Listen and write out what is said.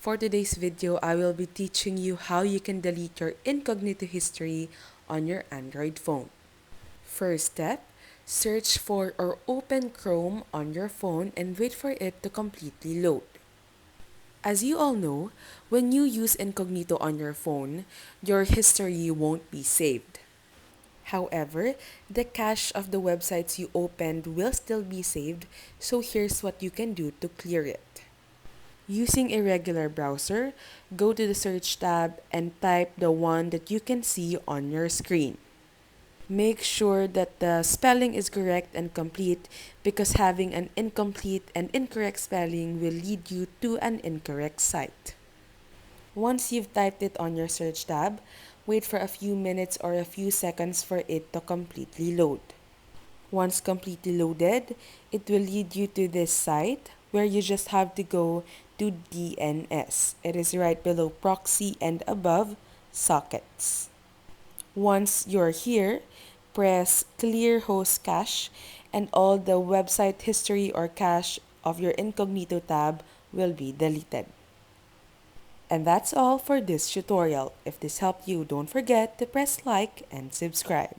For today's video, I will be teaching you how you can delete your incognito history on your Android phone. First step, search for or open Chrome on your phone and wait for it to completely load. As you all know, when you use incognito on your phone, your history won't be saved. However, the cache of the websites you opened will still be saved, so here's what you can do to clear it. Using a regular browser, go to the search tab and type the one that you can see on your screen. Make sure that the spelling is correct and complete because having an incomplete and incorrect spelling will lead you to an incorrect site. Once you've typed it on your search tab, wait for a few minutes or a few seconds for it to completely load. Once completely loaded, it will lead you to this site where you just have to go to DNS. It is right below proxy and above sockets. Once you're here, press clear host cache and all the website history or cache of your incognito tab will be deleted. And that's all for this tutorial. If this helped you, don't forget to press like and subscribe.